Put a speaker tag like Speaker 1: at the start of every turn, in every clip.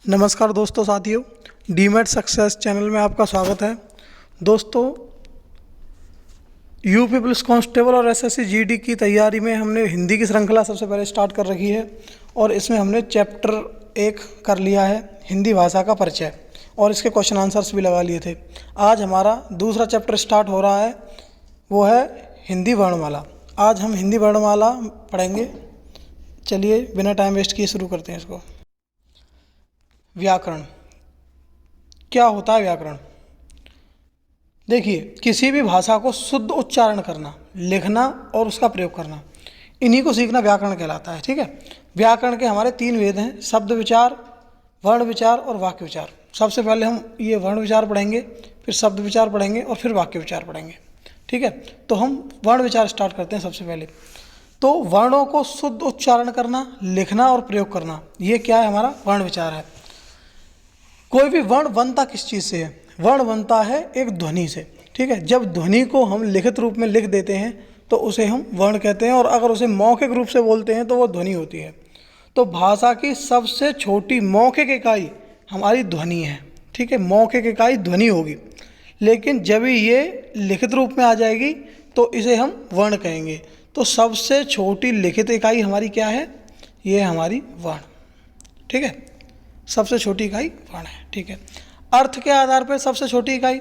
Speaker 1: नमस्कार दोस्तों साथियों, डीमेट सक्सेस चैनल में आपका स्वागत है। दोस्तों, यूपी पुलिस कांस्टेबल और एसएससी जीडी की तैयारी में हमने हिंदी की श्रृंखला सबसे पहले स्टार्ट कर रखी है और इसमें हमने चैप्टर 1 कर लिया है, हिंदी भाषा का परिचय, और इसके क्वेश्चन आंसर्स भी लगा लिए थे। आज हमारा दूसरा चैप्टर स्टार्ट हो रहा है, वो है हिंदी वर्णमाला। आज हम हिंदी वर्णमाला पढ़ेंगे। चलिए बिना टाइम वेस्ट किए शुरू करते हैं इसको। व्याकरण क्या होता है? व्याकरण देखिए, किसी भी भाषा को शुद्ध उच्चारण करना, लिखना और उसका प्रयोग करना, इन्हीं को सीखना व्याकरण कहलाता है। ठीक है। व्याकरण के हमारे 3 वेद हैं, शब्द विचार, वर्ण विचार और वाक्य विचार। सबसे पहले हम ये वर्ण विचार पढ़ेंगे, फिर शब्द विचार पढ़ेंगे और फिर वाक्य विचार पढ़ेंगे। ठीक है। तो हम वर्ण विचार स्टार्ट करते हैं सबसे पहले। तो वर्णों को शुद्ध उच्चारण करना, लिखना और प्रयोग करना, ये क्या है? हमारा वर्ण विचार है। कोई भी वर्ण बनता किस चीज़ से है? वर्ण बनता है एक ध्वनि से। ठीक है। जब ध्वनि को हम लिखित रूप में लिख देते हैं तो उसे हम वर्ण कहते हैं, और अगर उसे मौखिक रूप से बोलते हैं तो वो ध्वनि होती है। तो भाषा की सबसे छोटी मौखिक इकाई हमारी ध्वनि है। ठीक है। मौखिक इकाई ध्वनि होगी, लेकिन जब ये लिखित रूप में आ जाएगी तो इसे हम वर्ण कहेंगे। तो सबसे छोटी लिखित इकाई हमारी क्या है? ये हमारी वर्ण। ठीक है। सबसे छोटी इकाई वर्ण है। ठीक है। अर्थ के आधार पर सबसे छोटी इकाई,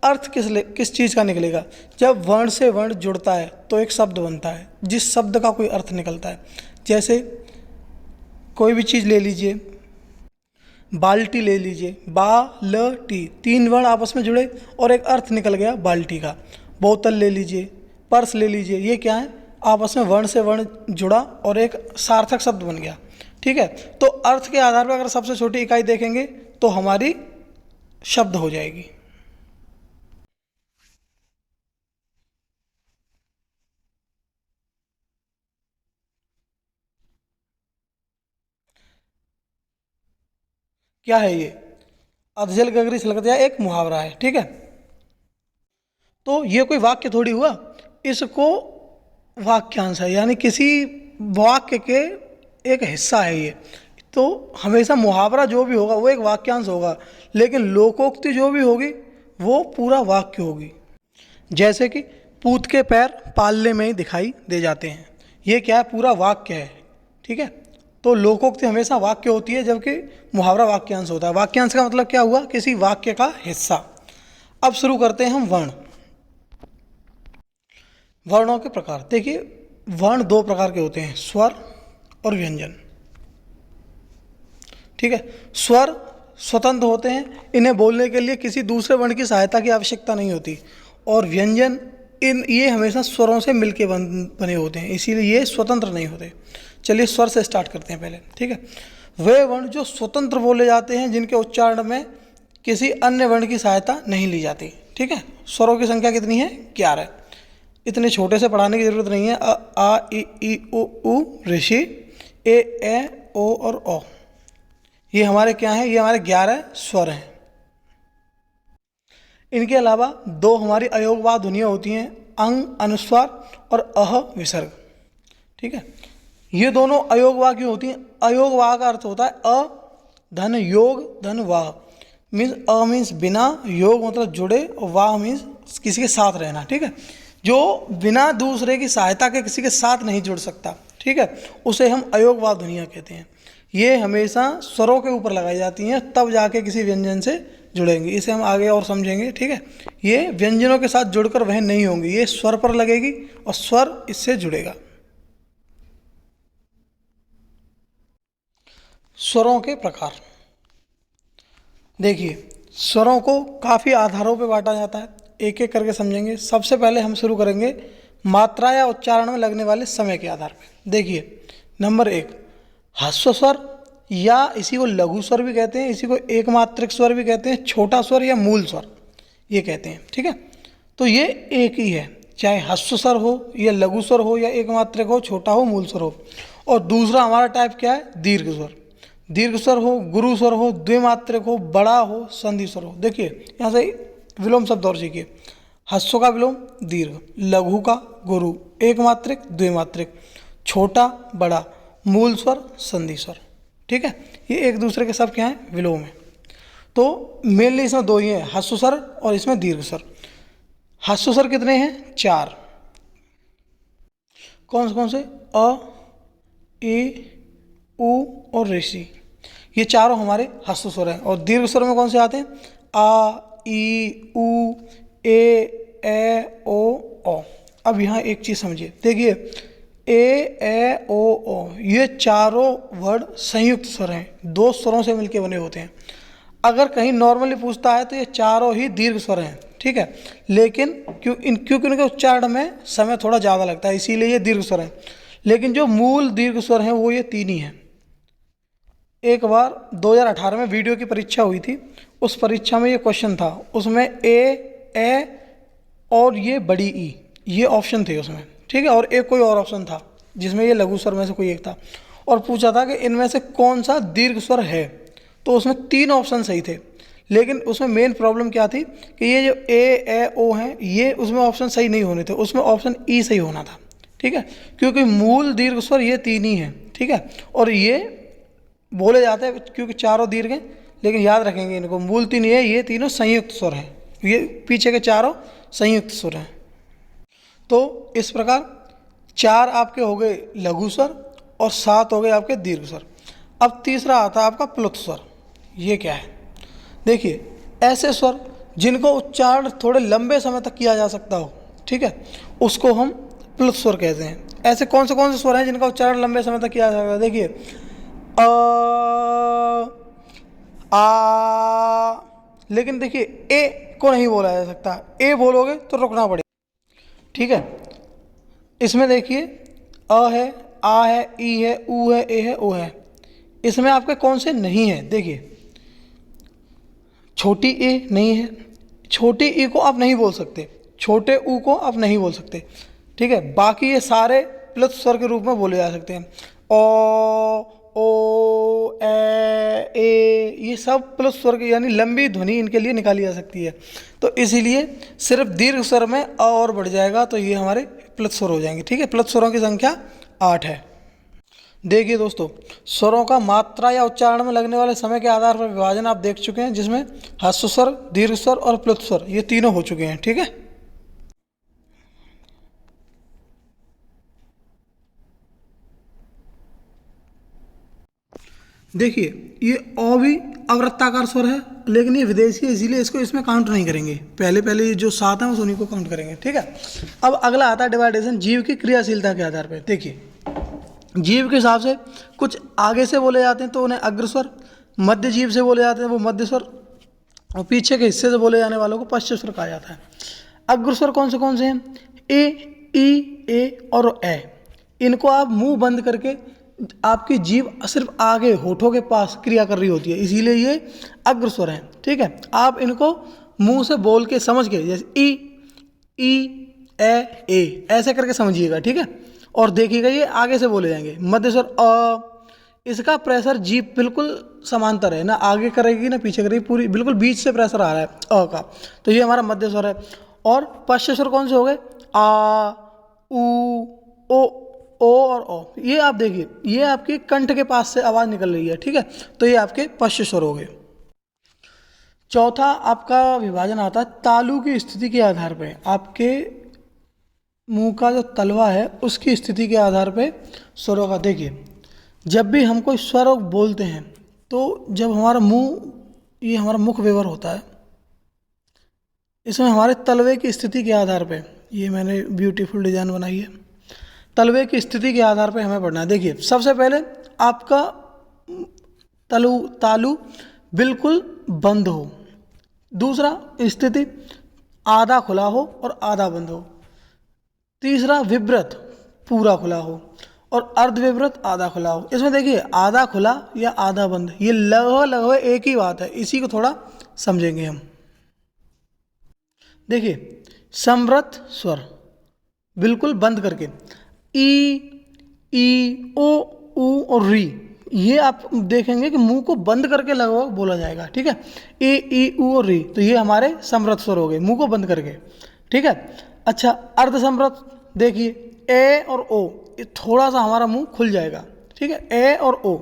Speaker 1: अर्थ किस चीज़ का निकलेगा? जब वर्ण से वर्ण जुड़ता है तो एक शब्द बनता है, जिस शब्द का कोई अर्थ निकलता है। जैसे कोई भी चीज़ ले लीजिए, बाल्टी ले लीजिए, बा ल टी, 3 वर्ण आपस में जुड़े और एक अर्थ निकल गया बाल्टी का। बोतल ले लीजिए, पर्स ले लीजिए, ये क्या है? आपस में वर्ण से वर्ण जुड़ा और एक सार्थक शब्द बन गया। ठीक है। तो अर्थ के आधार पर अगर सबसे छोटी इकाई देखेंगे तो हमारी शब्द हो जाएगी। क्या है ये? अधजल गगरी छलक जाए एक मुहावरा है। ठीक है। तो ये कोई वाक्य थोड़ी हुआ, इसको वाक्यांश है, यानी किसी वाक्य के एक हिस्सा है ये। तो हमेशा मुहावरा जो भी होगा वो एक वाक्यांश होगा, लेकिन लोकोक्ति जो भी होगी वो पूरा वाक्य होगी। जैसे कि पूत के पैर पालने में ही दिखाई दे जाते हैं, ये क्या है? पूरा वाक्य है। ठीक है। तो लोकोक्ति हमेशा वाक्य होती है, जबकि मुहावरा वाक्यांश होता है। वाक्यांश का मतलब क्या हुआ? किसी वाक्य का हिस्सा। अब शुरू करते हैं हम वर्ण। वर्णों के प्रकार देखिए, वर्ण 2 प्रकार के होते हैं, स्वर और व्यंजन। ठीक है। स्वर स्वतंत्र होते हैं, इन्हें बोलने के लिए किसी दूसरे वर्ण की सहायता की आवश्यकता नहीं होती, और व्यंजन ये हमेशा स्वरों से मिलके बने होते हैं, इसीलिए ये स्वतंत्र नहीं होते। चलिए स्वर से स्टार्ट करते हैं पहले। ठीक है। वे वर्ण जो स्वतंत्र बोले जाते हैं, जिनके उच्चारण में किसी अन्य वर्ण की सहायता नहीं ली जाती। ठीक है। स्वरों की संख्या कितनी है? 11। इतने छोटे से पढ़ाने की जरूरत नहीं है। अ आ इ ई उ ऊ ऋषि, ए ओ और ओ, ये हमारे क्या हैं? ये हमारे 11 स्वर हैं। इनके अलावा 2 हमारी अयोगवाद ध्वनियाँ होती हैं, अंग अनुस्वार और अह विसर्ग। ठीक है। ये दोनों अयोगवाह क्यों होती हैं? अयोगवाह का अर्थ होता है अ धन योग धन वाह, मीन्स अ मीन्स बिना, योग मतलब जुड़े, और वाह मीन्स किसी के साथ रहना। ठीक है। जो बिना दूसरे की सहायता के किसी के साथ नहीं जुड़ सकता, ठीक है, उसे हम अयोगवाह ध्वनियाँ कहते हैं। ये हमेशा स्वरों के ऊपर लगाई जाती हैं, तब जाके किसी व्यंजन से जुड़ेंगी। इसे हम आगे और समझेंगे। ठीक है। ये व्यंजनों के साथ जुड़कर वह नहीं होंगी, ये स्वर पर लगेगी और स्वर इससे जुड़ेगा। स्वरों के प्रकार देखिए, स्वरों को काफ़ी आधारों पर बांटा जाता है, एक एक करके समझेंगे। सबसे पहले हम शुरू करेंगे मात्रा या उच्चारण में लगने वाले समय के आधार पर। देखिए, नंबर 1 ह्रस्व स्वर, या इसी को लघु स्वर भी कहते हैं, इसी को एकमात्रिक स्वर भी कहते हैं, छोटा स्वर या मूल स्वर ये कहते हैं। ठीक है। तो ये एक ही है, चाहे ह्रस्व स्वर हो या लघु स्वर हो या एकमात्रिक हो, छोटा हो, मूल स्वर हो। और दूसरा हमारा टाइप क्या है? दीर्घ स्वर। दीर्घ स्वर हो, गुरु स्वर हो, द्विमात्रिक हो, बड़ा हो, संधि स्वर हो। देखिए यहाँ से विलोम शब्द और सीखिए। ह्रस्व का विलोम दीर्घ, लघु का गुरु, एकमात्रिक द्विमात्रिक, छोटा बड़ा, मूल स्वर संधि स्वर। ठीक है, ये एक दूसरे के सब क्या हैं, विलोम है। तो मेनली इसमें दो ही हैं, ह्रस्व स्वर और इसमें दीर्घ स्वर। ह्रस्व स्वर कितने हैं, 4। कौन से? अ, ए, उ और ऋषि, ये चारों हमारे ह्रस्व स्वर हैं। और दीर्घ स्वर में कौन से आते हैं? आ, ई, उ, ए, ओ। अब यहाँ एक चीज़ समझिए, देखिए ए, ओ, ये चारों वर्ड संयुक्त स्वर हैं, 2 स्वरों से मिलकर बने होते हैं। अगर कहीं नॉर्मली पूछता है तो ये चारों ही दीर्घ स्वर हैं, ठीक है, लेकिन क्योंकि इनके उच्चारण में समय थोड़ा ज़्यादा लगता है, इसीलिए ये दीर्घ स्वर हैं। लेकिन जो मूल दीर्घ स्वर हैं वो ये 3 ही हैं। एक बार 2018 में वीडियो की परीक्षा हुई थी, उस परीक्षा में ये क्वेश्चन था, उसमें ए और ये बड़ी ई, ये ऑप्शन थे उसमें, ठीक है, और एक कोई और ऑप्शन था जिसमें ये लघु स्वर में से कोई एक था, और पूछा था कि इनमें से कौन सा दीर्घ स्वर है। तो उसमें 3 ऑप्शन सही थे, लेकिन उसमें मेन प्रॉब्लम क्या थी कि ये जो ए, ओ हैं, ये उसमें ऑप्शन सही नहीं होने थे, उसमें ऑप्शन ई सही होना था, ठीक है, क्योंकि मूल दीर्घ स्वर ये 3 ही हैं, ठीक है, और ये बोले जाते हैं क्योंकि चारों दीर्घ हैं, लेकिन याद रखेंगे इनको, मूल 3 है, ये तीनों संयुक्त स्वर हैं, ये पीछे के चारों संयुक्त स्वर हैं। तो इस प्रकार 4 आपके हो गए लघु स्वर और 7 हो गए आपके दीर्घ स्वर। अब तीसरा आता है आपका प्लुत स्वर। ये क्या है? देखिए, ऐसे स्वर जिनको उच्चारण थोड़े लंबे समय तक किया जा सकता हो, ठीक है, उसको हम प्लुत स्वर कहते हैं। ऐसे कौन से स्वर हैं जिनका उच्चारण लंबे समय तक किया जा सकता है? देखिए, अ, आ, लेकिन देखिए ए को नहीं बोला जा सकता, ए बोलोगे तो रुकना पड़ेगा, ठीक है। इसमें देखिए अ है, आ है, ई है, उ है, ए है, ओ है, इसमें आपके कौन से नहीं है? देखिए, छोटी ए नहीं है, छोटी ई को आप नहीं बोल सकते, छोटे ऊ को आप नहीं बोल सकते, ठीक है। बाकी ये सारे प्लुत स्वर के रूप में बोले जा सकते हैं। ओ, ए, ये सब प्लुत स्वर के, यानी लंबी ध्वनि इनके लिए निकाली जा सकती है। तो इसीलिए सिर्फ दीर्घ स्वर में अ और बढ़ जाएगा तो ये हमारे प्लुत स्वर हो जाएंगे, ठीक है। प्लुत स्वरों की संख्या 8 है। देखिए दोस्तों, स्वरों का मात्रा या उच्चारण में लगने वाले समय के आधार पर विभाजन आप देख चुके हैं, जिसमें ह्रस्व स्वर, दीर्घ स्वर और प्लुत स्वर ये तीनों हो चुके हैं, ठीक है। देखिए, ये अ भी अवृत्ताकार स्वर है, लेकिन ये विदेशी है, इसीलिए इसको इसमें काउंट नहीं करेंगे। पहले ये जो 7 हैं उस उन्हीं को काउंट करेंगे, ठीक है। अब अगला आता है डिवाइडेशन जीव की क्रियाशीलता के आधार पर। देखिए, जीव के हिसाब से कुछ आगे से बोले जाते हैं तो उन्हें अग्रस्वर, मध्य जीव से बोले जाते हैं वो मध्य स्वर, और पीछे के हिस्से से बोले जाने वालों को पश्च स्वर कहा जाता है। अग्रस्वर कौन से हैं? ए, ई, ए और ए। इनको आप मुंह बंद करके, आपकी जीभ सिर्फ आगे होठों के पास क्रिया कर रही होती है, इसीलिए ये अग्रस्वर हैं, ठीक है। आप इनको मुंह से बोल के समझ के, जैसे ई, ए ऐसे करके समझिएगा, ठीक है। और देखिएगा ये आगे से बोले जाएंगे। मध्य स्वर अ, इसका प्रेशर जीभ बिल्कुल समांतर है, ना आगे करेगी ना पीछे करेगी, पूरी बिल्कुल बीच से प्रेशर आ रहा है अ का, तो ये हमारा मध्य स्वर है। और पश्च स्वर कौन से हो गए? आ, उ, ओ और ओ। ये आप देखिए, ये आपके कंठ के पास से आवाज़ निकल रही है, ठीक है, तो ये आपके पश्च स्वर हो गए। चौथा आपका विभाजन आता है तालु की स्थिति के आधार पर। आपके मुंह का जो तलवा है उसकी स्थिति के आधार पे स्वरों का। देखिए, जब भी हम कोई स्वर बोलते हैं तो जब हमारा मुंह, ये हमारा मुख विवर होता है, इसमें हमारे तलवे की स्थिति के आधार पे, ये मैंने ब्यूटीफुल डिजाइन बनाई है, तलवे की स्थिति के आधार पे हमें पढ़ना है। देखिए, सबसे पहले आपका तालु बिल्कुल बंद हो, दूसरा स्थिति आधा खुला हो और आधा बंद हो, तीसरा विवृत पूरा खुला हो, और अर्धविवृत आधा खुला हो। इसमें देखिए, आधा खुला या आधा बंद, ये लगभग एक ही बात है, इसी को थोड़ा समझेंगे हम। देखिए, समवृत स्वर बिल्कुल बंद करके, ई, ओ, उ और री, ये आप देखेंगे कि मुंह को बंद करके लगभग बोला जाएगा, ठीक है। ई, उ और री, तो ये हमारे समवृत स्वर हो गए, मुंह को बंद करके, ठीक है। अच्छा, अर्ध समवृत, देखिए ए और ओ, ये थोड़ा सा हमारा मुंह खुल जाएगा, ठीक है, ए और ओ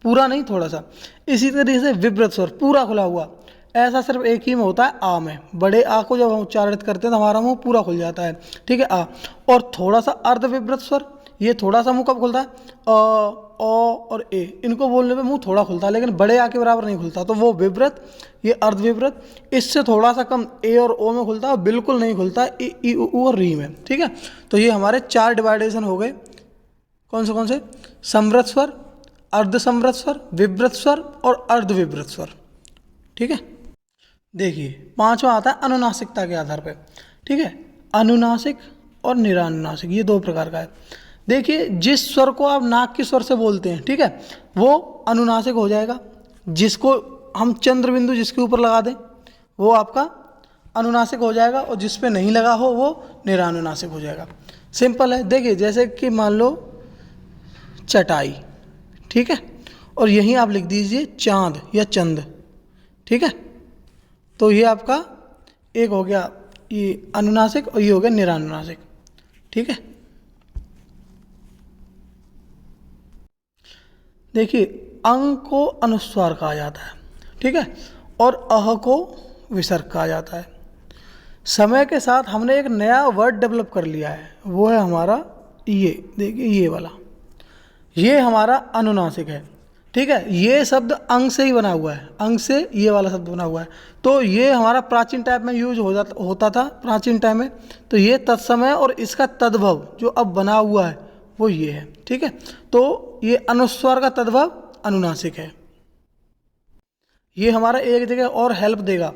Speaker 1: पूरा नहीं थोड़ा सा। इसी तरीके से विब्रत स्वर पूरा खुला हुआ, ऐसा सिर्फ एक ही में होता है आ में। बड़े आ को जब हम उच्चारित करते हैं तो हमारा मुंह पूरा खुल जाता है, ठीक है, आ। और थोड़ा सा अर्ध विब्रत स्वर, ये थोड़ा सा मुंह कब खुलता है, अ, और ए, इनको बोलने पे मुंह थोड़ा खुलता है, लेकिन बड़े आ के बराबर नहीं खुलता, तो वो विब्रत, ये अर्ध विब्रत। इससे थोड़ा सा कम ए और ओ में खुलता है, बिल्कुल नहीं खुलता इ, ई, उ और री में, ठीक है। तो ये हमारे 4 डिवाइडेशन हो गए। कौन से? समृत स्वर, अर्ध समृत स्वर, विब्रत स्वर और अर्ध विब्रत स्वर, ठीक है। देखिए 5वां आता है अनुनासिकता के आधार पर, ठीक है। अनुनासिक और निरानुनासिक, ये 2 प्रकार का है। देखिए जिस स्वर को आप नाक के स्वर से बोलते हैं, ठीक है, वो अनुनासिक हो जाएगा। जिसको हम चंद्र बिंदु जिसके ऊपर लगा दें वो आपका अनुनासिक हो जाएगा, और जिस पे नहीं लगा हो वो निरानुनासिक हो जाएगा। सिंपल है। देखिए जैसे कि मान लो चटाई, ठीक है, और यहीं आप लिख दीजिए चांद या चंद, ठीक है। तो ये आपका एक हो गया ये अनुनासिक और ये हो गया निरानुनासिक, ठीक है। देखिए अंग को अनुस्वार कहा जाता है, ठीक है, और अह को विसर्ग कहा जाता है। समय के साथ हमने एक नया वर्ड डेवलप कर लिया है, वो है हमारा ये, देखिए ये वाला, ये हमारा अनुनासिक है, ठीक है। ये शब्द अंग से ही बना हुआ है, अंग से ये वाला शब्द बना हुआ है। तो ये हमारा प्राचीन टाइम में यूज होता था, प्राचीन टाइम में। तो ये तत्समय और इसका तद्भव जो अब बना हुआ है वो ये है, ठीक है। तो ये अनुस्वार का तद्भव अनुनासिक है। ये हमारा एक जगह और हेल्प देगा,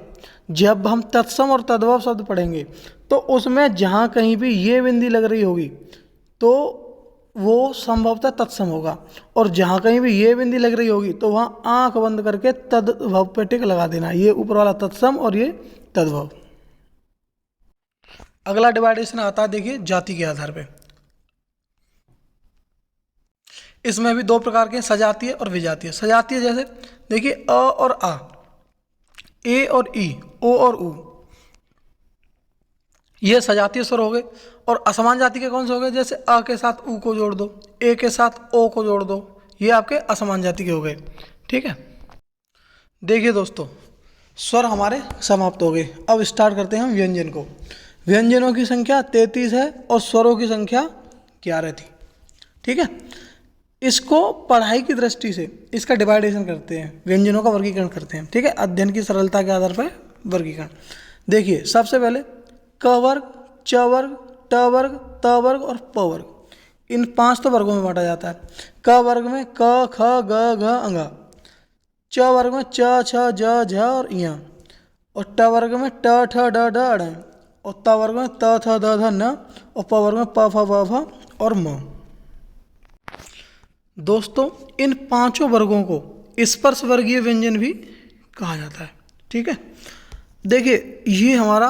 Speaker 1: जब हम तत्सम और तद्भव शब्द पढ़ेंगे तो उसमें जहाँ कहीं भी ये बिंदी लग रही होगी तो वो संभवतः तत्सम होगा, और जहाँ कहीं भी ये बिंदी लग रही होगी तो वहाँ आंख बंद करके तद्भव पे टिक लगा देना। ये ऊपर वाला तत्सम और ये तद्भव। अगला डिवाइडेशन आता है, देखिए जाति के आधार पे। इसमें भी 2 प्रकार के, सजातीय और विजातीय। सजातीय जैसे देखिए अ और आ, ए और ई, ओ और उ, ये सजातीय स्वर हो गए। और असमान जाति के कौन से हो गए, जैसे अ के साथ उ को जोड़ दो, ए के साथ ओ को जोड़ दो, ये आपके असमान जाति के हो गए, ठीक है। देखिए दोस्तों स्वर हमारे समाप्त हो गए। अब स्टार्ट करते हैं हम व्यंजन को। व्यंजनों की संख्या 33 है और स्वरों की संख्या 11 थी, ठीक है। इसको पढ़ाई की दृष्टि से इसका डिवाइडेशन करते हैं, व्यंजनों का वर्गीकरण करते हैं, ठीक है, अध्ययन की सरलता के आधार पर वर्गीकरण। देखिए सबसे पहले क वर्ग, च वर्ग, ट वर्ग, त वर्ग और प वर्ग, इन 5 तो वर्गों में बांटा जाता है। क वर्ग में क, ख, ग, घ, अंगा। च वर्ग में च, छ, ज, झ और ञ। और ट वर्ग में ट, ठ, ड, ढ, ढ। और त वर्ग में त, थ, द, ध, न। और प वर्ग में प, फ, ब, भ और म। दोस्तों इन 5 वर्गों को स्पर्श वर्गीय व्यंजन भी कहा जाता है, ठीक है। देखिए ये हमारा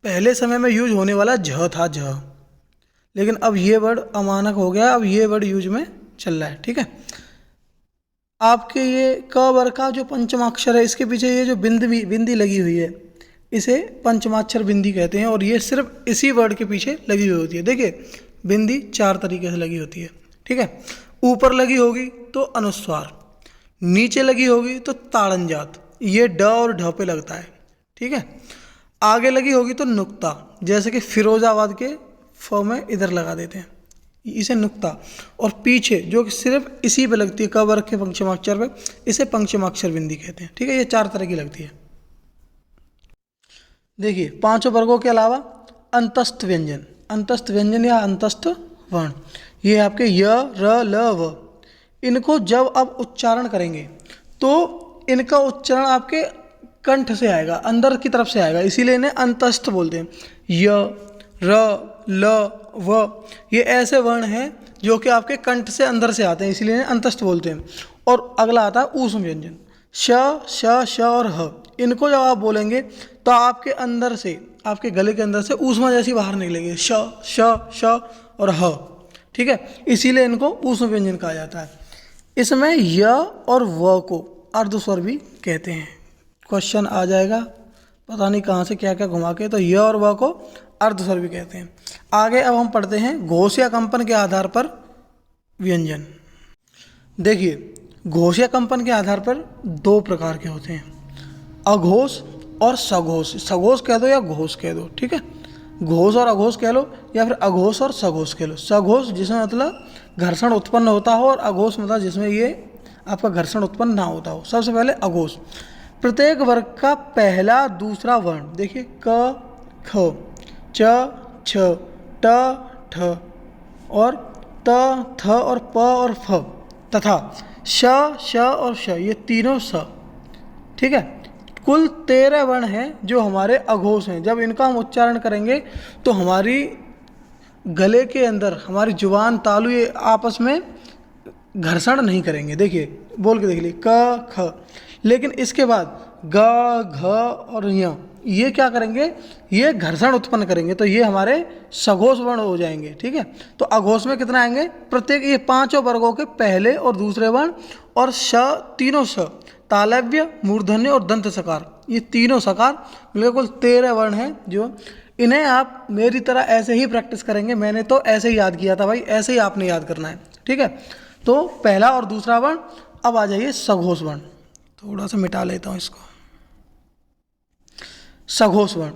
Speaker 1: पहले समय में यूज होने वाला झ था, झ, लेकिन अब ये वर्ड अमानक हो गया, अब ये वर्ड यूज में चल रहा है, ठीक है। आपके ये क वर्ग का जो पंचमाक्षर है, इसके पीछे ये जो बिंदी लगी हुई है, इसे पंचमाक्षर बिंदी कहते हैं, और ये सिर्फ इसी वर्ड के पीछे लगी हुई होती है। देखिए बिंदी 4 तरीके से लगी होती है, ठीक है। ऊपर लगी होगी तो अनुस्वार, नीचे लगी होगी तो ताड़न जात, ये ड और ढ पे लगता है, ठीक है। आगे लगी होगी तो नुक्ता, जैसे कि फिरोजाबाद के फ में इधर लगा देते हैं, इसे नुक्ता। और पीछे जो कि सिर्फ इसी पे लगती है, क वर्ग के पंचमाक्षर पे, इसे पंचमाक्षर बिंदी कहते हैं, ठीक है। ये 4 तरह की लगती है। देखिए 5 वर्गों के अलावा अंतस्थ व्यंजन, अंतस्थ व्यंजन या अंतस्थ वर्ण, ये आपके य, र, ल, व, इनको जब आप उच्चारण करेंगे तो इनका उच्चारण आपके कंठ से आएगा, अंदर की तरफ से आएगा, इसीलिए इन्हें अंतस्थ बोलते हैं। य, र, ल, व, ये ऐसे वर्ण हैं जो कि आपके कंठ से अंदर से आते हैं, इसीलिए इन्हें अंतस्थ बोलते हैं। और अगला आता है ऊष्म व्यंजन, श, श, श और ह, इनको जब आप बोलेंगे तो आपके अंदर से, आपके गले के अंदर से ऊष्मा जैसी बाहर निकलेगी, श, श, श और ह, ठीक है, इसीलिए इनको ऊष्म व्यंजन कहा जाता है। इसमें य और व को अर्धस्वर भी कहते हैं। क्वेश्चन आ जाएगा पता नहीं कहाँ से क्या क्या घुमा के, तो य और व को अर्धस्वर भी कहते हैं। आगे अब हम पढ़ते हैं घोष या कंपन के आधार पर व्यंजन। देखिए घोष या कंपन के आधार पर दो प्रकार के होते हैं, अघोष और सघोष। सघोष कह दो या घोष कह दो, ठीक है। घोष और अघोष कह लो या फिर अघोष और सघोष कह लो। सघोष जिसमें मतलब घर्षण उत्पन्न होता हो और अघोष मतलब जिसमें ये आपका घर्षण उत्पन्न ना होता हो। सबसे पहले अघोष। प्रत्येक वर्ग का पहला दूसरा वर्ण, देखिए क, ख, च, छ, ट, ठ और त, थ और प और फ तथा श, श और श, ये तीनों स, ठीक है। कुल 13 वर्ण हैं जो हमारे अघोष हैं। जब इनका हम उच्चारण करेंगे तो हमारी गले के अंदर हमारी जुबान, तालु ये आपस में घर्षण नहीं करेंगे। देखिए बोल के देख लीजिए क, ख। लेकिन इसके बाद ग, घ और य, ये क्या करेंगे, ये घर्षण उत्पन्न करेंगे, तो ये हमारे सघोष वर्ण हो जाएंगे, ठीक है। तो अघोष में कितना आएंगे, प्रत्येक ये पांचों वर्गों के पहले और दूसरे वर्ण और श, तीनों श, तालव्य, मूर्धन्य और दंत सकार, ये तीनों सकार मिलकर कुल 13 वर्ण हैं। जो इन्हें आप मेरी तरह ऐसे ही प्रैक्टिस करेंगे। मैंने तो ऐसे ही याद किया था भाई, ऐसे ही आपने याद करना है, ठीक है। तो पहला और दूसरा वर्ण। अब आ जाइए सघोष वर्ण। थोड़ा सा मिटा लेता हूँ इसको। सघोष वर्ण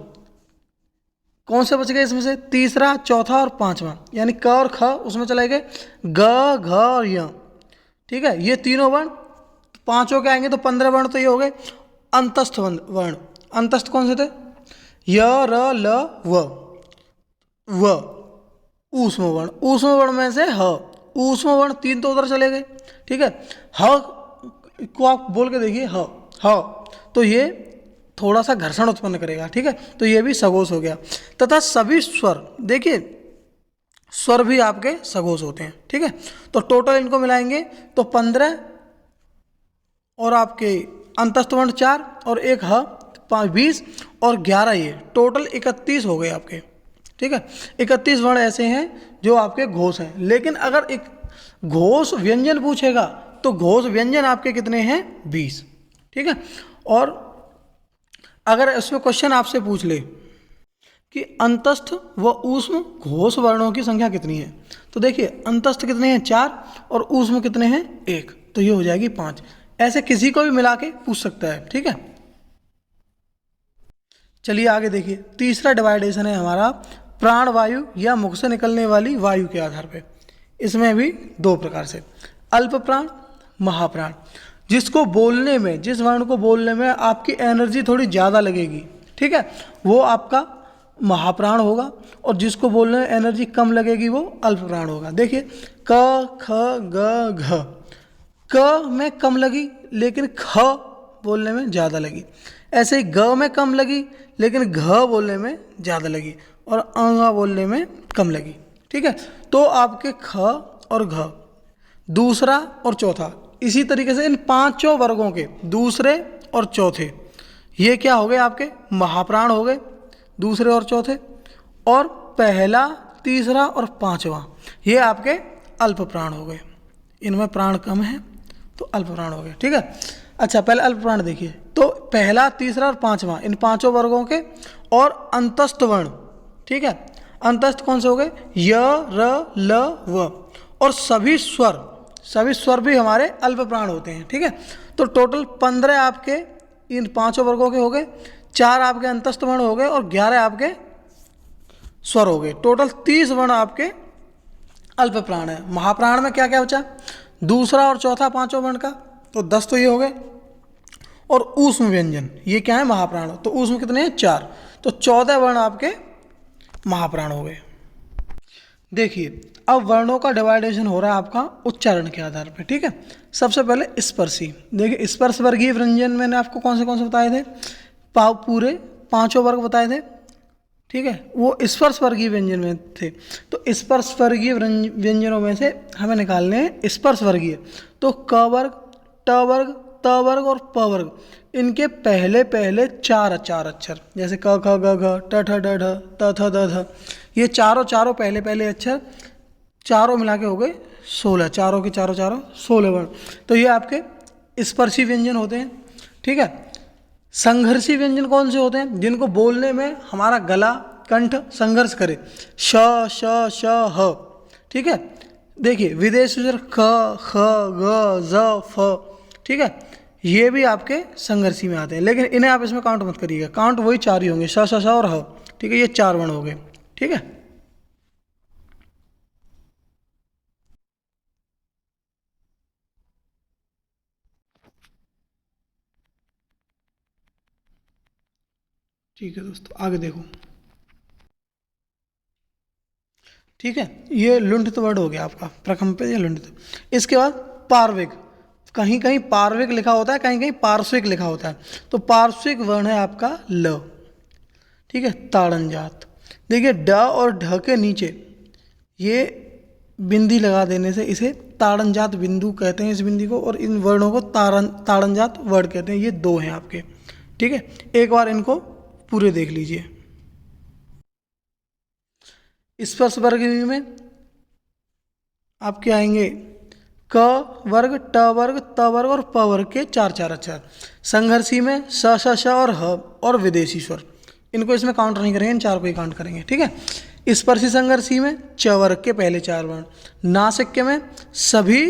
Speaker 1: कौन से बच गए इसमें से, तीसरा, चौथा और पांचवा, यानी क और ख उसमें चले गए, ग, घ और य, ठीक है। ये तीनों वर्ण पांचों के आएंगे तो 15 वर्ण तो ये हो गए। अंतस्थ वर्ण, अंतस्थ कौन से थे, य, र, ल, व। ऊष्म वर्ण, ऊष्म वर्ण में से ह, ऊष्म वर्ण 3 तो उधर चले गए, ठीक है। ह को आप बोल के देखिए, ह, तो ये थोड़ा सा घर्षण उत्पन्न करेगा, ठीक है। तो ये भी सघोष हो गया। तथा सभी स्वर, देखिए स्वर भी आपके सघोष होते हैं, ठीक है। तो टोटल इनको मिलाएंगे तो 15 और आपके अंतस्थ वर्ण 4 और एक ह 20 और 11, ये टोटल 31 हो गए आपके, ठीक है। 31 वर्ण ऐसे हैं जो आपके घोष हैं। लेकिन अगर एक घोष व्यंजन पूछेगा तो घोष व्यंजन आपके कितने हैं, 20, ठीक है। और अगर इसमें क्वेश्चन आपसे पूछ ले कि अंतस्थ व ऊष्म घोष वर्णों की संख्या कितनी है, तो देखिए अंतस्थ कितने हैं 4 और ऊष्म कितने हैं 1, तो ये हो जाएगी 5। ऐसे किसी को भी मिला के पूछ सकता है, ठीक है। चलिए आगे देखिए, तीसरा डिवाइडेशन है हमारा प्राण वायु या मुख से निकलने वाली वायु के आधार पे। इसमें भी दो प्रकार से, अल्प प्राण, महाप्राण। जिसको बोलने में, जिस वर्ण को बोलने में आपकी एनर्जी थोड़ी ज़्यादा लगेगी, ठीक है, वो आपका महाप्राण होगा। और जिसको बोलने में एनर्जी कम लगेगी वो अल्प प्राण होगा। देखिए क, ख, ग, घ। क में कम लगी लेकिन ख बोलने में ज़्यादा लगी। ऐसे ही ग में कम लगी लेकिन घ बोलने में ज़्यादा लगी और अंगा बोलने में कम लगी, ठीक है। तो आपके ख और घ दूसरा और चौथा, इसी तरीके से इन पांचों वर्गों के दूसरे और चौथे ये क्या हो गए, आपके महाप्राण हो गए, दूसरे और चौथे। और पहला, तीसरा और पांचवा ये आपके अल्प प्राण हो गए। इनमें प्राण कम है तो अल्प प्राण हो गए, ठीक है। अच्छा पहले अल्प प्राण देखिए, तो पहला, तीसरा और पांचवा इन पांचों वर्गों के और अंतस्थ वर्ण, ठीक है। अंतस्थ कौन से हो गए, य, र, ल, व। और सभी स्वर भी हमारे अल्प प्राण होते हैं, ठीक है। तो टोटल 15 आपके इन पांचों वर्गों के हो गए, 4 आपके अंतस्थ वर्ण हो गए और 11 आपके स्वर हो गए। टोटल 30 वर्ण आपके अल्प प्राण है। महाप्राण में क्या क्या बचा, दूसरा और चौथा पांचों वर्ण का, तो 10 तो ये हो गए। और ऊष्म व्यंजन ये क्या है, महाप्राण। तो ऊष्म कितने हैं, 4, तो 14 वर्ण आपके महाप्राण हो गए। देखिए अब वर्णों का डिवाइडेशन हो रहा है आपका उच्चारण के आधार पर, ठीक है। सबसे पहले स्पर्शी। देखिए स्पर्श वर्गीय व्यंजन मैंने आपको कौन से बताए थे, पूरे पांचों वर्ग बताए थे, ठीक है। वो स्पर्श वर्गीय व्यंजन में थे। तो स्पर्श वर्गीय व्यंजनों में से हमें निकालने हैं स्पर्श वर्गीय। तो क वर्ग, ट वर्ग, त वर्ग और प वर्ग, इनके पहले 4 अक्षर, जैसे क, ख, ग, घ, ट, ठ, ड, ढ, त, थ, द, ध, ये चारों पहले अक्षर चारों मिला के हो गए 16, चारों के चारों 16 वर्ण। तो ये आपके स्पर्शी व्यंजन होते हैं, ठीक है। संघर्षी व्यंजन कौन से होते हैं, जिनको बोलने में हमारा गला, कंठ संघर्ष करे, श, श, ह, ठीक है। देखिए विदेशी स्वर ख, ख, ग, ज, फ, ठीक है, ये भी आपके संघर्षी में आते हैं, लेकिन इन्हें आप इसमें काउंट मत करिएगा, काउंट वही चार ही होंगे, श, श, श और ह, ठीक है, ये चार वर्ण हो गए, ठीक है। ठीक है दोस्तों, आगे देखो। ठीक है, ये लुंठित वर्ड हो गया आपका, प्रकंपित या लुंठित। इसके बाद पार्विक, कहीं कहीं पार्विक लिखा होता है, कहीं कहीं पार्श्विक लिखा होता है, तो पार्श्विक वर्ण है आपका ल, ठीक है, ताड़न जात। देखिए ड और ढ के नीचे ये बिंदी लगा देने से इसे ताड़न जात बिंदु कहते हैं इस बिंदी को, और इन वर्णों को ताड़न जात वर्ड कहते हैं। ये दो हैं आपके, ठीक है। एक बार इनको पूरे देख लीजिए। स्पर्श वर्ग में आपके आएंगे क वर्ग, ट वर्ग, त वर्ग और प वर्ग के चार चार अक्षर। संघर्षी में स, श, श और ह और विदेशी स्वर, इनको इसमें काउंट नहीं करेंगे, इन चार को ही काउंट करेंगे, ठीक है। स्पर्शी संघर्षी में च वर्ग के पहले चार वर्ण, नासिक में सभी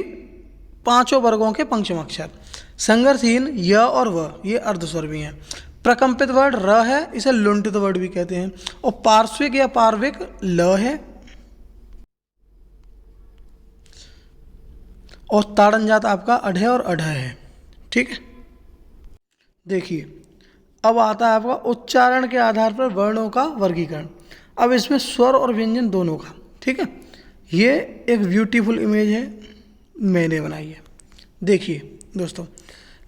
Speaker 1: पांचों वर्गों के पंचम अक्षर। संघर्षहीन य और व ये अर्धस्वर भी हैं। प्रकंपित वर्ड र है, इसे लुंठित वर्ड भी कहते हैं। और पार्श्विक या पार्विक ल है, और ताड़न जात आपका अढ़ और अढ़ है, ठीक है। देखिए अब आता है आपका उच्चारण के आधार पर वर्णों का वर्गीकरण। अब इसमें स्वर और व्यंजन दोनों का, ठीक है। ये एक ब्यूटीफुल इमेज है, मैंने बनाई है। देखिए दोस्तों,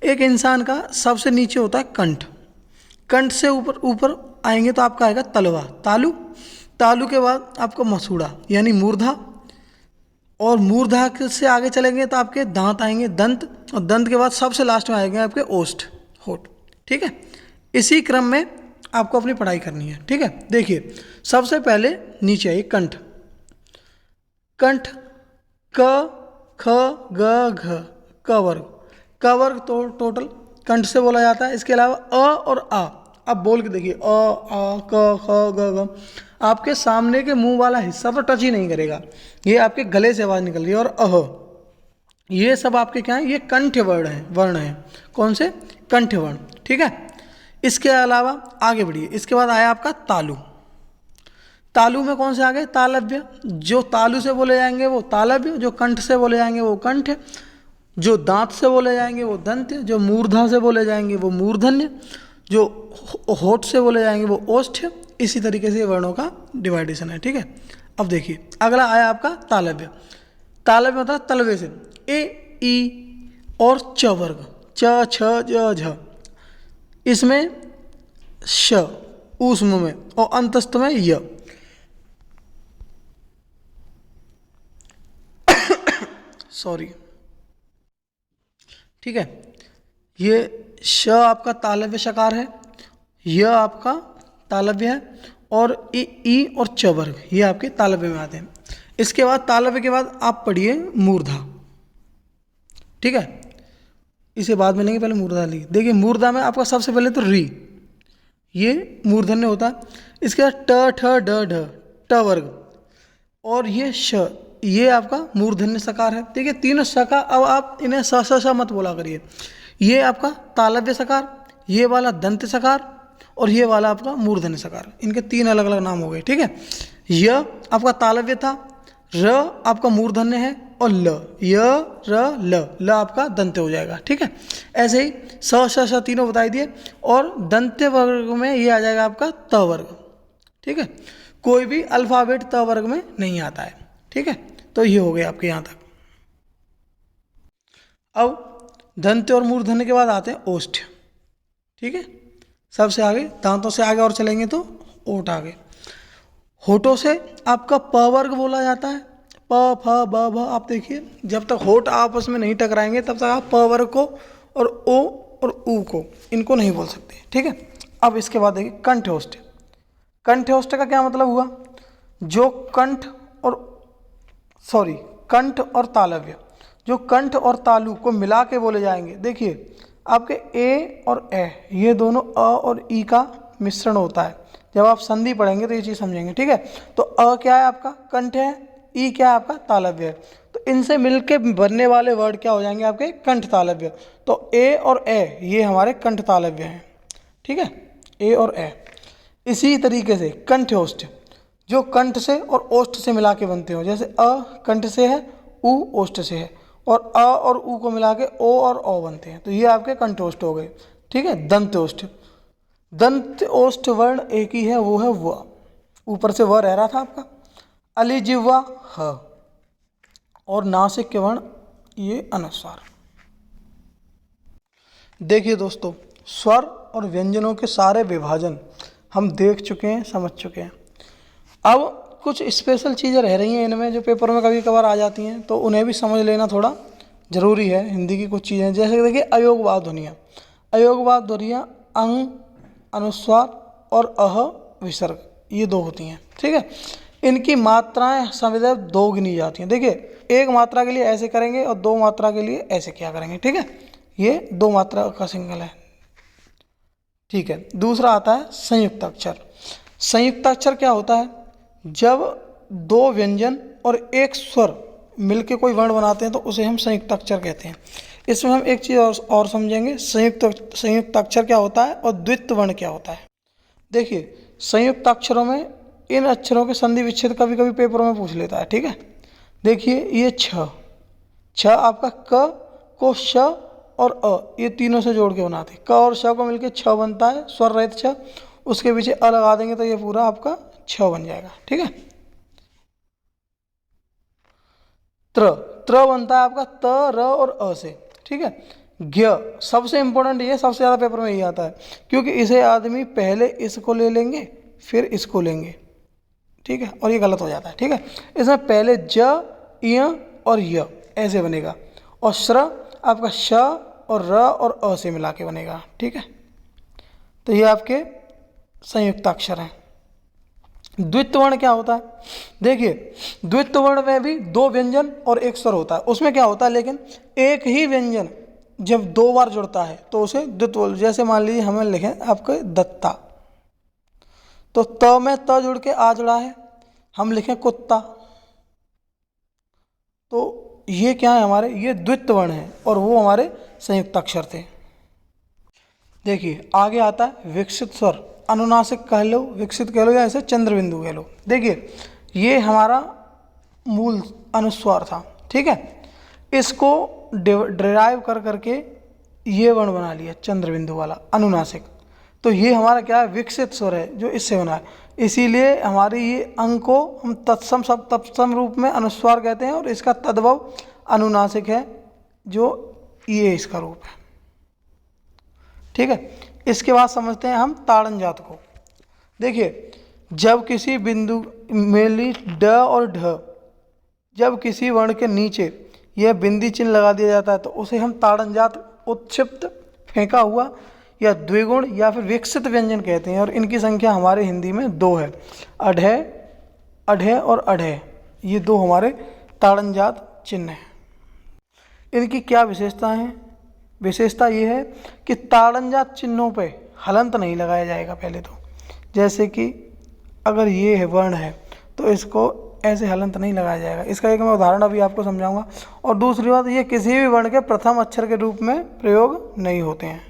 Speaker 1: एक इंसान का सबसे नीचे होता है कंठ, कंठ से ऊपर ऊपर आएंगे तो आपका आएगा तलवा, तालु, तालु के बाद आपका मसूड़ा यानी मूर्धा, और मूर्धा से आगे चलेंगे तो आपके दांत आएंगे, दंत, और दंत के बाद सबसे लास्ट में आएंगे आपके ओष्ठ, होठ, ठीक है। इसी क्रम में आपको अपनी पढ़ाई करनी है, ठीक है। देखिए सबसे पहले नीचे आइए कंठ, कंठ क, ख, ग, घ, क वर्ग, क वर्ग तो टोटल कंठ से बोला जाता है। इसके अलावा अ और आ, अब बोल के देखिए अ, आ, क, ख, ग, घ, आपके सामने के मुंह वाला हिस्सा तो टच ही नहीं करेगा, ये आपके गले से आवाज़ निकल रही है। और अह, ये सब आपके क्या है, ये कंठ वर्ण है। कौन से? कंठ वर्ण, ठीक है। इसके अलावा आगे बढ़िए, इसके बाद आया आपका तालु, तालु में कौन से आ गए? तालव्य, जो तालु से बोले जाएंगे वो तालव्य, जो कंठ से बोले जाएंगे वो कंठ, जो दांत से बोले जाएंगे वो दंत, जो मूर्धा से बोले जाएंगे वो मूर्धन्य, जो होठ से बोले जाएंगे वो ओष्ठ। इसी तरीके से वर्णों का डिवाइडेशन है, ठीक है। अब देखिए अगला आया आपका तालव्य, तालव्य होता है तलवे से, ए, ई और च वर्ग, च, छ, ज, झ, इसमें श ऊष्म में और अंतस्थ में य, सॉरी, ठीक है। ये श आपका तालव्य शकार है, यह आपका तालव्य है, और ई और च वर्ग ये आपके तालव्य में आते हैं। इसके बाद तालव्य के बाद आप पढ़िए मूर्धा, ठीक है। इसे बाद में लेंगे, पहले मूर्धा ली। देखिए मूर्धा में आपका सबसे पहले तो री, ये मूर्धन्य होता है। इसके बाद ट, ठ, ड, ढ, ट वर्ग, और ये श, ये आपका मूर्धन्य सकार है। ठीक है, तीनों सकार, अब आप इन्हें स स स मत बोला करिए। ये आपका तालव्य सकार, ये वाला दंत सकार, और ये वाला आपका मूर्धन्य सकार, इनके तीन अलग अलग नाम हो गए, ठीक है। य आपका तालव्य था, र आपका मूर्धन्य है, और ल, य, र, ल आपका दंत्य हो जाएगा, ठीक है। ऐसे ही स श श तीनों बताई दिए, और दंत्य वर्ग में ये आ जाएगा आपका त वर्ग, ठीक है। कोई भी अल्फाबेट त वर्ग में नहीं आता है, ठीक है। तो ये हो गया आपके यहाँ तक। अब दंत्य और मूर्धन्य के बाद आते हैं ओष्ठ, ठीक है। सबसे आगे दांतों से आगे और चलेंगे तो ओठ आगे। होठों से आपका प वर्ग बोला जाता है, प, फ, ब, भ। आप देखिए जब तक होठ आपस में नहीं टकराएंगे तब तक आप प वर्ग को और ओ और ऊ को, इनको नहीं बोल सकते, ठीक है। अब इसके बाद देखिए कंठ्योष्ठ। कंठ्योष्ठ का क्या मतलब हुआ? जो कंठ और कंठ और तालव्य, जो कंठ और तालु को मिला के बोले जाएंगे। देखिए आपके ए और ए, ये दोनों अ और ई का मिश्रण होता है। जब आप संधि पढ़ेंगे तो ये चीज़ समझेंगे, ठीक है। तो अ क्या है? आपका कंठ है, ई क्या है? आपका तालव्य है। तो इनसे मिलके बनने वाले वर्ड क्या हो जाएंगे आपके कंठ तालव्य। तो ए और ए ये हमारे कंठ तालव्य हैं, ठीक है, ए और ए। इसी तरीके से कंठ ओष्ठ, जो कंठ से और ओष्ठ से मिला के बनते हो, जैसे अ कंठ से है, उ ओष्ठ से है, और अ और उ को मिला के ओ और औ बनते हैं, तो ये आपके कंठोष्ठ हो गए, ठीक है। दंत ओष्ठ, दंत ओष्ठ वर्ण एक ही है, वो है व, ऊपर से व रह रहा था आपका। अली जिह्वा ह, और नासिक के वर्ण ये अनुस्वार। देखिए दोस्तों, स्वर और व्यंजनों के सारे विभाजन हम देख चुके हैं, समझ चुके हैं। अब कुछ स्पेशल चीज़ें रह रही हैं इनमें, जो पेपर में कभी कभार आ जाती हैं, तो उन्हें भी समझ लेना थोड़ा ज़रूरी है। हिंदी की कुछ चीज़ें, जैसे कि देखिए अयोगवाद ध्वनियाँ, अयोगवाद ध्वनियाँ अंग, अनुस्वार और अह विसर्ग, ये दो होती हैं, ठीक है। इनकी मात्राएं सदैव दो गिनी जाती हैं। देखिए, एक मात्रा के लिए ऐसे करेंगे और दो मात्रा के लिए ऐसे क्या करेंगे, ठीक है। ये दो मात्रा का सिंगल है, ठीक है। दूसरा आता है संयुक्त अक्षर। संयुक्त अक्षर क्या होता है, जब दो व्यंजन और एक स्वर मिलके कोई वर्ण बनाते हैं तो उसे हम संयुक्त अक्षर कहते हैं। इसमें हम एक चीज़ और समझेंगे, संयुक्त अक्षर क्या होता है और द्वित्व वर्ण क्या होता है। देखिए, संयुक्त अक्षरों में इन अक्षरों के संधि विच्छेद कभी कभी पेपर में पूछ लेता है, ठीक है। देखिए, ये छ, छ आपका क को श और अ, ये तीनों से जोड़ के बनाते हैं। क और श को मिलके छ बनता है, स्वर रहित छ। उसके पीछे अ लगा देंगे तो ये पूरा आपका छ बन जाएगा, ठीक है। त्र, त्र बनता है आपका त, र और अ से, ठीक है। ज्ञ, सबसे इंपॉर्टेंट, ये सबसे ज़्यादा पेपर में यही आता है, क्योंकि इसे आदमी पहले इसको ले लेंगे फिर इसको लेंगे, ठीक है, और ये गलत हो जाता है, ठीक है। इसमें पहले ज, य और य ऐसे बनेगा, और श्र आपका श और र और अ से मिला के बनेगा, ठीक है। तो ये आपके संयुक्त अक्षर हैं। द्वित्व वर्ण क्या होता है, देखिए, द्वित्व वर्ण में भी दो व्यंजन और एक स्वर होता है। उसमें क्या होता है, लेकिन एक ही व्यंजन जब दो बार जुड़ता है तो उसे द्वित्व, जैसे मान लीजिए हमें लिखें आपके दत्ता, तो त में त जुड़ के आ जुड़ा है, हम लिखें कुत्ता, तो ये क्या है हमारे, ये द्वित्व वर्ण है और वो हमारे संयुक्त अक्षर थे। देखिए, आगे आता है विकसित स्वर, अनुनासिक कह लो, विकसित कह लो, या ऐसे चंद्र बिंदु कह लो। देखिए, ये हमारा मूल अनुस्वार था, ठीक है। इसको डिराइव कर करके ये वर्ण बना लिया चंद्र बिंदु वाला अनुनासिक, तो ये हमारा क्या है, विकसित स्वर है जो इससे बना है। इसीलिए हमारी ये अंग को हम तत्सम रूप में अनुस्वार कहते हैं, और इसका तद्भव अनुनासिक है, जो ये इसका रूप है, ठीक है। इसके बाद समझते हैं हम ताड़न जात को। देखिए, जब किसी बिंदु मेली ड और ढ, जब किसी वर्ण के नीचे यह बिंदी चिन्ह लगा दिया जाता है तो उसे हम ताड़न जात, उत्क्षिप्त, फेंका हुआ या द्विगुण या फिर विकसित व्यंजन कहते हैं। और इनकी संख्या हमारे हिंदी में दो है, अढे, अढे और अढे, ये दो हमारे ताड़न जात चिन्ह हैं। इनकी क्या विशेषता है, विशेषता ये है कि ताड़न जात चिन्हों पे हलंत नहीं लगाया जाएगा पहले तो। जैसे कि अगर ये है वर्ण है तो इसको ऐसे हलंत नहीं लगाया जाएगा, इसका एक मैं उदाहरण अभी आपको समझाऊंगा। और दूसरी बात, ये किसी भी वर्ण के प्रथम अक्षर के रूप में प्रयोग नहीं होते हैं।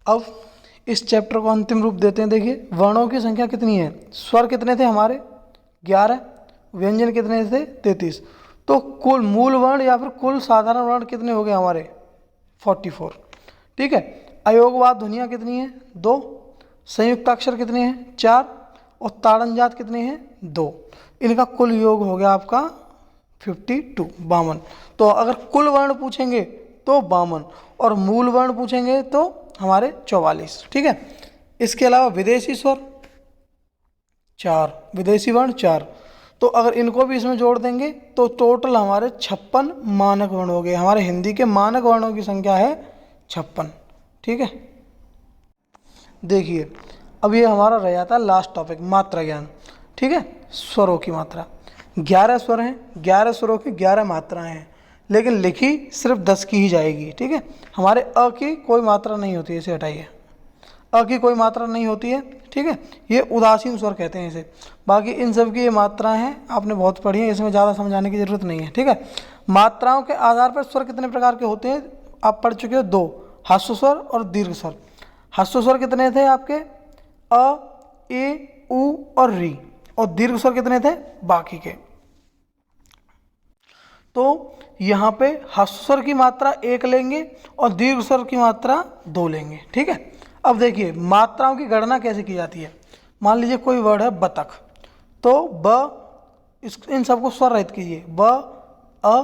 Speaker 1: अब इस चैप्टर को अंतिम रूप देते हैं। देखिए, वर्णों की संख्या कितनी है, स्वर कितने थे हमारे 11, व्यंजन कितने थे 33, तो कुल मूल वर्ण या फिर कुल साधारण वर्ण कितने हो गए हमारे 44, ठीक है। अयोगवाद ध्वनियाँ कितनी है 2, संयुक्ताक्षर कितने हैं 4, और ताड़न जात कितने हैं 2। इनका कुल योग हो गया आपका 52, 52। तो अगर कुल वर्ण पूछेंगे तो 52 और मूल वर्ण पूछेंगे तो हमारे 44, ठीक है। इसके अलावा विदेशी स्वर 4, विदेशी वर्ण 4, तो अगर इनको भी इसमें जोड़ देंगे तो टोटल हमारे 56 मानक वर्ण हो गए। हमारे हिंदी के मानक वर्णों की संख्या है 56, ठीक है। देखिए, अब ये हमारा रह जाता है लास्ट टॉपिक, मात्रा ज्ञान, ठीक है। स्वरों की मात्रा, 11 स्वर हैं, 11 स्वरों की 11 मात्राएं हैं, लेकिन लिखी सिर्फ 10 की ही जाएगी, ठीक है। हमारे अ की कोई मात्रा नहीं होती, इसे हटाइए। अ की कोई मात्रा नहीं होती है, ठीक है। ये उदासीन स्वर कहते हैं इसे। बाकी इन सब की ये मात्राएं हैं, आपने बहुत पढ़ी है, इसमें ज़्यादा समझाने की जरूरत नहीं है, ठीक है। मात्राओं के आधार पर स्वर कितने प्रकार के होते हैं आप पढ़ चुके हो, 2, ह्रस्व स्वर और दीर्घ स्वर। ह्रस्व स्वर कितने थे आपके, अ, ए, उ और री, और दीर्घ स्वर कितने थे बाकी के। तो यहाँ पे ह्रस्व स्वर की मात्रा 1 लेंगे और दीर्घ स्वर की मात्रा 2 लेंगे, ठीक है। अब देखिए मात्राओं की गणना कैसे की जाती है। मान लीजिए कोई वर्ड है बतख, तो ब, इन सबको स्वर रहित कीजिए, ब, अ,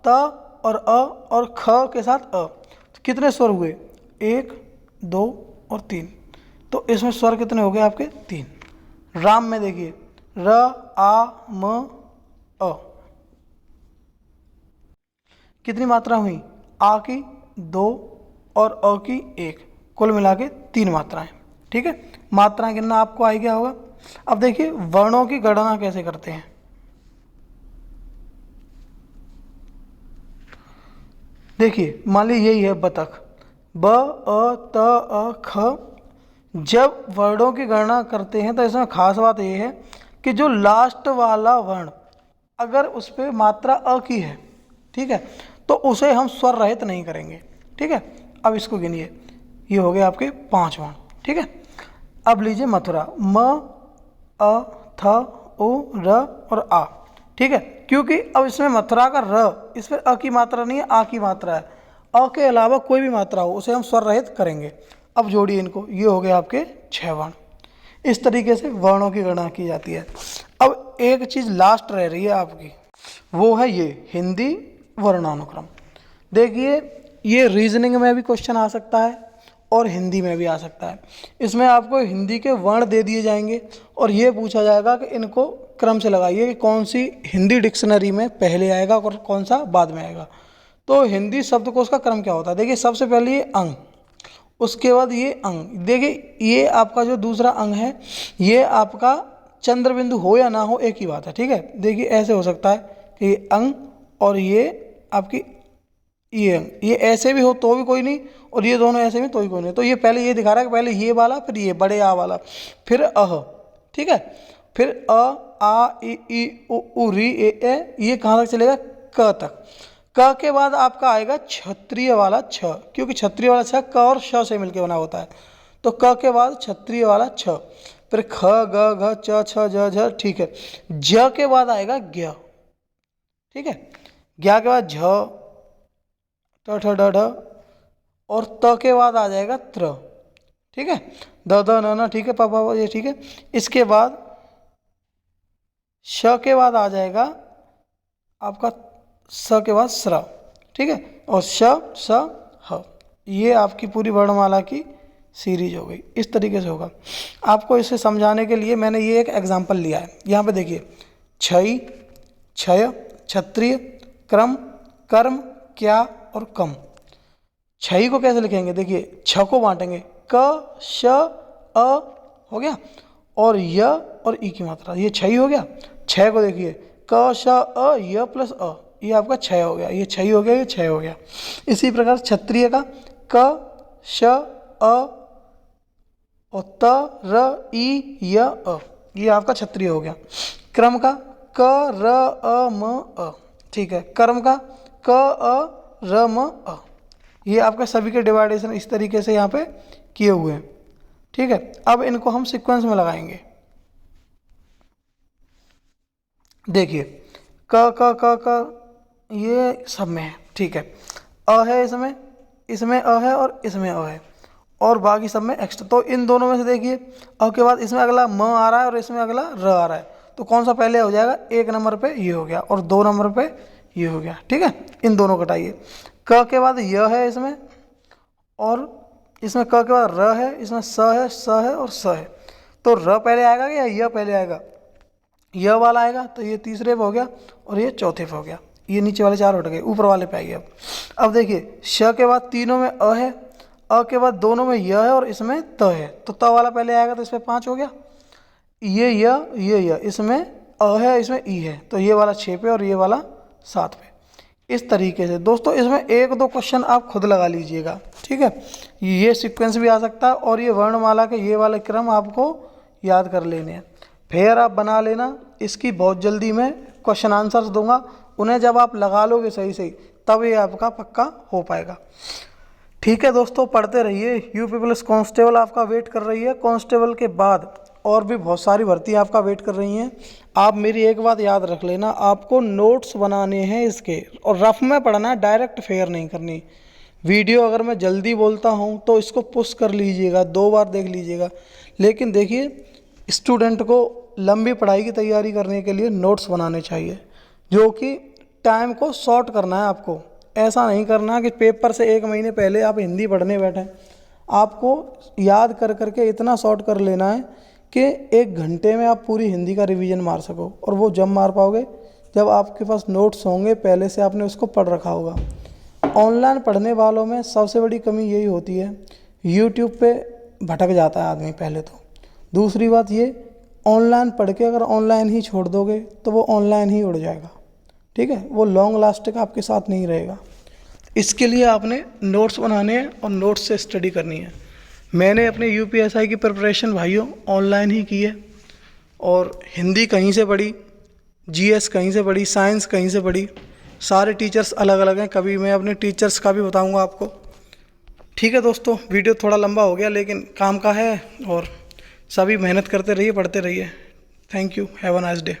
Speaker 1: त और अ और ख के साथ अ, तो कितने स्वर हुए, 1, 2 और 3। तो इसमें स्वर कितने हो गए आपके, 3। राम में देखिए र, आ, म, अ, कितनी मात्रा हुई, आ की 2 और अ की 1, कुल मिला के 3 मात्राएं, ठीक है। मात्राएं गिनना आपको आ गया होगा। अब देखिए वर्णों की गणना कैसे करते हैं। देखिए मान लीजिए यही है बतख, ब, अ, त, अ, ख। जब वर्णों की गणना करते हैं तो इसमें खास बात यह है कि जो लास्ट वाला वर्ण अगर उस पर मात्रा अ की है, ठीक है, तो उसे हम स्वर रहित नहीं करेंगे, ठीक है। अब इसको गिनिए, ये हो गए आपके 5 वर्ण, ठीक है। अब लीजिए मथुरा, म, अ, थ, उ, र और आ, ठीक है। क्योंकि अब इसमें मथुरा का र, इसमें अ की मात्रा नहीं है, आ की मात्रा है। अ के अलावा कोई भी मात्रा हो उसे हम स्वर रहित करेंगे। अब जोड़िए इनको, ये हो गए आपके 6 वर्ण। इस तरीके से वर्णों की गणना की जाती है। अब एक चीज़ लास्ट रह रही है आपकी, वो है ये हिंदी वर्णानुक्रम। देखिए ये रीजनिंग में भी क्वेश्चन आ सकता है और हिंदी में भी आ सकता है। इसमें आपको हिंदी के वर्ण दे दिए जाएंगे और ये पूछा जाएगा कि इनको क्रम से लगाइए कि कौन सी हिंदी डिक्शनरी में पहले आएगा और कौन सा बाद में आएगा। तो हिंदी शब्दकोश का क्रम क्या होता है, देखिए सबसे पहले ये अंग, उसके बाद ये अंग। देखिए ये आपका जो दूसरा अंग है ये आपका चंद्र बिंदु हो या ना हो एक ही बात है, ठीक है। देखिए ऐसे हो सकता है कि ये अंग और ये आपकी ये अंग, ये ऐसे भी हो तो भी कोई नहीं, और ये दोनों ऐसे भी तो भी कोई नहीं। तो ये पहले ये दिखा रहा है कि पहले ये वाला, फिर ये बड़े आ वाला, फिर अह, ठीक है, फिर अ, आ, ई, उ, री, ए, ये कहाँ तक चलेगा, क तक। क के बाद आपका आएगा क्षत्रिय वाला छ, क्योंकि क्षत्रिय वाला छ क और श से मिलकर बना होता है। तो क के बाद क्षत्रिय वाला छ, फिर ख, ग, घ, च, छ, ज, झ, ठीक है। ज के बाद आएगा ज्ञ, ठीक है। ज्ञ के बाद झ, ट, ठ, ड, ढ, और त के बाद आ जाएगा त्र, ठीक है। द, द, न, ठीक है, प, प, ये ठीक है। इसके बाद श के बाद आ जाएगा आपका स के बाद स्र, ठीक है, और श, स, ह। ये आपकी पूरी वर्णमाला की सीरीज हो गई। इस तरीके से होगा। आपको इसे समझाने के लिए मैंने ये एक एग्जाम्पल लिया है। यहाँ पे देखिए क्षयी, क्षय, क्षत्रिय, क्रम, कर्म, क्या और कम। क्षयी को कैसे लिखेंगे, देखिए छ को बांटेंगे, क, श, अ हो गया, और य और ई की मात्रा, ये क्षयी हो गया। क्षय को देखिए क, श, अ, य प्लस अ, ये आपका क्षय हो गया, ये क्षयी हो गया, ये क्षय हो गया। इसी प्रकार क्षत्रिय का क, श, अ और त, र, ई, य, अ, ये आपका क्षत्रिय हो गया। क्रम का क, र, अ, म, अ, ठीक है। कर्म का क, अ, र, म, अ। ये आपके सभी के डिवाइडेशन इस तरीके से यहाँ पे किए हुए हैं, ठीक है। अब इनको हम सीक्वेंस में लगाएंगे। देखिए क, क, क, क, ये सब में है, ठीक है। अ है इसमें, इसमें अ है और इसमें अ है, और बाकी सब में एक्स्ट्रा। तो इन दोनों में से देखिए अ के बाद इसमें अगला म आ रहा है और इसमें अगला र आ रहा है, तो कौन सा पहले हो जाएगा, 1 नंबर पे ये हो गया और 2 नंबर पे ये हो गया, ठीक है। इन दोनों को हटाइए। क के बाद य है इसमें, और इसमें क के बाद र है, इसमें स है, स है और स है। तो र पहले आएगा या य पहले आएगा, य वाला आएगा, तो ये तीसरे पे हो गया और ये चौथे पे हो गया। ये नीचे वाले 4 उठ गए, ऊपर वाले पे आइए। अब देखिए श के बाद तीनों में अ है, अ के बाद दोनों में य है और इसमें त है, तो त वाला पहले आएगा तो इसमें 5 हो गया। ये इसमें अ है, इसमें ई है, तो ये वाला 6 पे और ये वाला 7 पे। इस तरीके से दोस्तों इसमें 1-2 क्वेश्चन आप खुद लगा लीजिएगा, ठीक है। ये सीक्वेंस भी आ सकता है और ये वर्णमाला के ये वाले क्रम आपको याद कर लेने हैं, फिर आप बना लेना। इसकी बहुत जल्दी मैं क्वेश्चन आंसर्स दूंगा, उन्हें जब आप लगा लोगे सही सही तब ये आपका पक्का हो पाएगा। ठीक है दोस्तों, पढ़ते रहिए। यूपी पुलिस कांस्टेबल आपका वेट कर रही है। कांस्टेबल के बाद और भी बहुत सारी भर्ती आपका वेट कर रही हैं। आप मेरी एक बात याद रख लेना, आपको नोट्स बनाने हैं इसके और रफ में पढ़ना है, डायरेक्ट फेयर नहीं करनी। वीडियो अगर मैं जल्दी बोलता हूँ तो इसको पुश कर लीजिएगा, 2 बार देख लीजिएगा। लेकिन देखिए, स्टूडेंट को लंबी पढ़ाई की तैयारी करने के लिए नोट्स बनाने चाहिए, जो कि टाइम को शॉर्ट करना है आपको। ऐसा नहीं करना कि पेपर से 1 महीने पहले आप हिंदी पढ़ने बैठें। आपको याद कर करके इतना शॉर्ट कर लेना है कि 1 घंटे में आप पूरी हिंदी का रिवीजन मार सको। और वो जब मार पाओगे जब आपके पास नोट्स होंगे, पहले से आपने उसको पढ़ रखा होगा। ऑनलाइन पढ़ने वालों में सबसे बड़ी कमी यही होती है, यूट्यूब पे भटक जाता है आदमी पहले तो। दूसरी बात ये, ऑनलाइन पढ़ के अगर ऑनलाइन ही छोड़ दोगे तो वो ऑनलाइन ही उड़ जाएगा, ठीक है। वो लॉन्ग लास्टिक आपके साथ नहीं रहेगा। इसके लिए आपने नोट्स बनाने हैं और नोट्स से स्टडी करनी है। मैंने अपने यूपीएसआई की प्रिपरेशन भाइयों ऑनलाइन ही की है, और हिंदी कहीं से पढ़ी, जीएस कहीं से पढ़ी, साइंस कहीं से पढ़ी। सारे टीचर्स अलग अलग हैं, कभी मैं अपने टीचर्स का भी बताऊंगा आपको। ठीक है दोस्तों, वीडियो थोड़ा लंबा हो गया लेकिन काम का है, और सभी मेहनत करते रहिए, पढ़ते रहिए। Thank you, have a nice day.